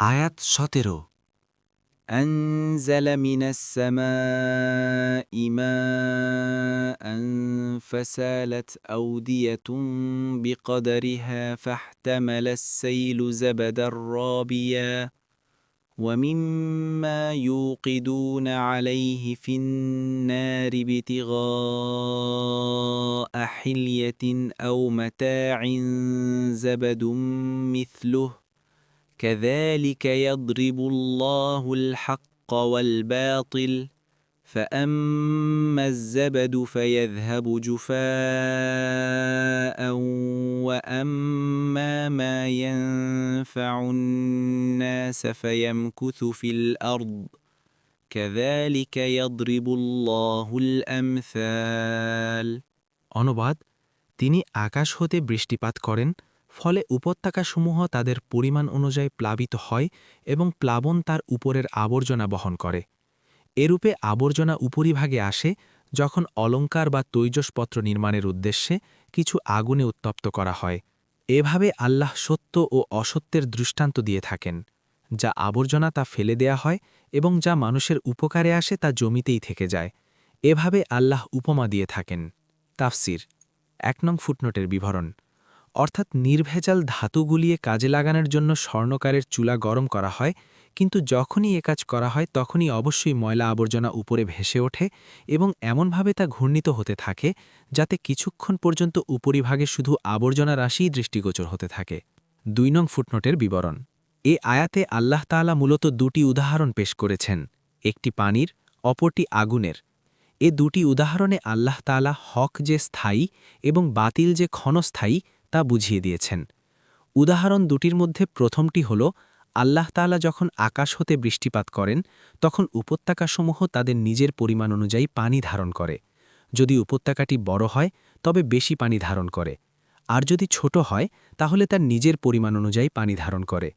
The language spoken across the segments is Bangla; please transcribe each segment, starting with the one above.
আয়াত 17 أنزل من السماء ماء فسالت أودية بقدرها فاحتمل السيل زبدا رابيا ومما يوقدون عليه في النار ابتغاء حلية أو متاع زبد مثله كذلك يضرب الله الحق والباطل فأما الزبد فيذهب جفاء وأما ما ينفع الناس فيمكث في الأرض كذلك يضرب الله الأمثال অনুবাদ তিনি আকাশ হতে বৃষ্টিপাত করেন, ফলে উপত্যকাসমূহ তাদের পরিমাণ অনুযায়ী প্লাবিত হয় এবং প্লাবন তার উপরের আবর্জনা বহন করে। এরূপে আবর্জনা উপরিভাগে আসে যখন অলঙ্কার বা তৈজসপত্র নির্মাণের উদ্দেশ্যে কিছু আগুনে উত্তপ্ত করা হয়। এভাবে আল্লাহ সত্য ও অসত্যের দৃষ্টান্ত দিয়ে থাকেন। যা আবর্জনা তা ফেলে দেয়া হয় এবং যা মানুষের উপকারে আসে তা জমিতেই থেকে যায়। এভাবে আল্লাহ উপমা দিয়ে থাকেন। তাফসির ১ নং ফুটনোটের বিবরণ, অর্থাৎ নির্ভেজাল ধাতু গুলিয়ে কাজে লাগানোর জন্য স্বর্ণকারের চুলা গরম করা হয়, কিন্তু যখনই এ কাজ করা হয় তখনই অবশ্যই ময়লা আবর্জনা উপরে ভেসে ওঠে এবং এমনভাবে তা ঘূর্ণিত হতে থাকে যাতে কিছুক্ষণ পর্যন্ত উপরিভাগে শুধু আবর্জনা রাশিই দৃষ্টিগোচর হতে থাকে। ২ নং ফুটনোটের বিবরণ, এ আয়াতে আল্লাহ তাআলা মূলত দুটি উদাহরণ পেশ করেছেন, একটি পানির, অপরটি আগুনের। এ দুটি উদাহরণে আল্লাহ তাআলা হক যে স্থায়ী এবং বাতিল যে ক্ষণস্থায়ী তা বুঝিয়ে দিয়েছেন। উদাহরণ দুটির মধ্যে প্রথমটি হল, আল্লাহ তাআলা যখন আকাশ হতে বৃষ্টিপাত করেন তখন উপত্যকাসমূহ তাদের নিজের পরিমাণ অনুযায়ী পানি ধারণ করে। যদি উপত্যকাটি বড় হয় তবে বেশি পানি ধারণ করে, আর যদি ছোট হয় তাহলে তার নিজের পরিমাণ অনুযায়ী পানি ধারণ করে।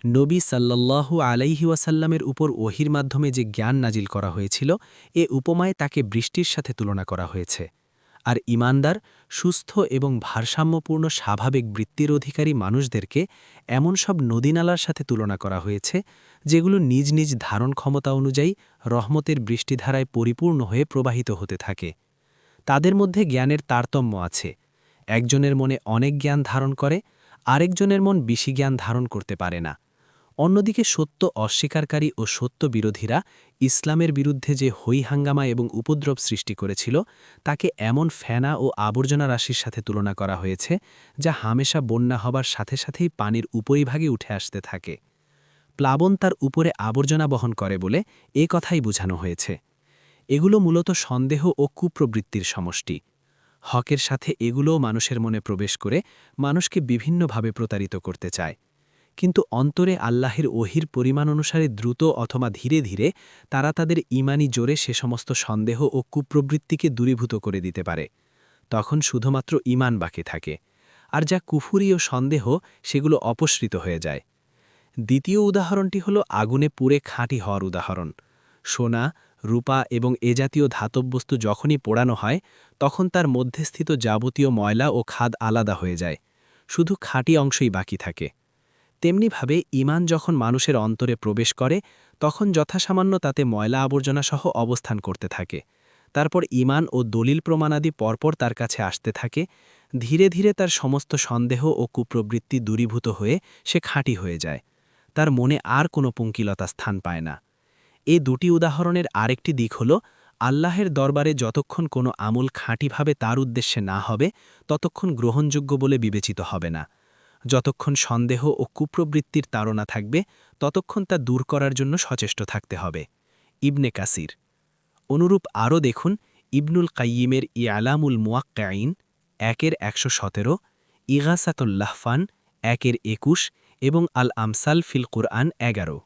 নবী সাল্লাল্লাহু আলাইহি ওয়াসাল্লামের উপর ওহির মাধ্যমে যে জ্ঞান নাজিল করা হয়েছিল, এ উপমায় তাকে বৃষ্টির সাথে তুলনা করা হয়েছে। আর ঈমানদার, সুস্থ এবং ভারসাম্যপূর্ণ স্বাভাবিক বৃত্তির অধিকারী মানুষদেরকে এমন সব নদীনালার সাথে তুলনা করা হয়েছে যেগুলো নিজ নিজ ধারণ ক্ষমতা অনুযায়ী রহমতের বৃষ্টিধারায় পরিপূর্ণ হয়ে প্রবাহিত হতে থাকে। তাদের মধ্যে জ্ঞানের তারতম্য আছে। একজনের মনে অনেক জ্ঞান ধারণ করে, আরেকজনের মন বেশি জ্ঞান ধারণ করতে পারে না। অন্যদিকে সত্য অস্বীকারী ও সত্য বিরোধীরা ইসলামের বিরুদ্ধে যে হৈহাঙ্গামা এবং উপদ্রব সৃষ্টি করেছিল, তাকে এমন ফেনা ও আবর্জনা রাশির সাথে তুলনা করা হয়েছে যা হামেশা বন্যা হবার সাথে সাথেই পানির উপরিভাগে উঠে আসতে থাকে। প্লাবন তার উপরে আবর্জনা বহন করে বলে এ কথাই বোঝানো হয়েছে। এগুলো মূলত সন্দেহ ও কুপ্রবৃত্তির সমষ্টি। হকের সাথে এগুলোও মানুষের মনে প্রবেশ করে মানুষকে বিভিন্নভাবে প্রতারিত করতে চায়। কিন্তু অন্তরে আল্লাহের ওহির পরিমাণ অনুসারে দ্রুত অথবা ধীরে ধীরে তারা তাদের ঈমানি জোরে সে সমস্ত সন্দেহ ও কুপ্রবৃত্তিকে দূরীভূত করে দিতে পারে। তখন শুধুমাত্র ঈমান বাকি থাকে, আর যা কুফুরি ও সন্দেহ সেগুলো অপসৃত হয়ে যায়। দ্বিতীয় উদাহরণটি হল আগুনে পুড়ে খাঁটি হওয়ার উদাহরণ। সোনা, রূপা এবং এ জাতীয় ধাতব বস্তু যখনই পোড়ানো হয় তখন তার মধ্যস্থিত যাবতীয় ময়লা ও খাদ আলাদা হয়ে যায়, শুধু খাঁটি অংশই বাকি থাকে। তেমনিভাবে ঈমান যখন মানুষের অন্তরে প্রবেশ করে তখন যথাসামান্য তাতে ময়লা আবর্জনা সহ অবস্থান করতে থাকে। তারপর ঈমান ও দলিল প্রমাণাদি পরপর তার কাছে আসতে থাকে। ধীরে ধীরে তার সমস্ত সন্দেহ ও কুপ্রবৃত্তি দূরীভূত হয়ে সে খাঁটি হয়ে যায়। তার মনে আর কোনো পঙ্কিলতা স্থান পায় না। এ দুটি উদাহরণের আরেকটি দিক হল, আল্লাহের দরবারে যতক্ষণ কোনো আমল খাঁটিভাবে তার উদ্দেশ্যে না হবে ততক্ষণ গ্রহণযোগ্য বলে বিবেচিত হবে না। যতক্ষণ সন্দেহ ও কুপ্রবৃত্তির তাড়না থাকবে ততক্ষণ তা দূর করার জন্য সচেষ্ট থাকতে হবে। ইবনে কাসির। অনুরূপ আরও দেখুন ইবনুল কাইয়িমের ইয়ালামুল মুওয়াক্কিঈন ১-১১৭, ইগাসাতুল লাহফান ১-২১ এবং আল আমসাল ফিল কুরআন ১১।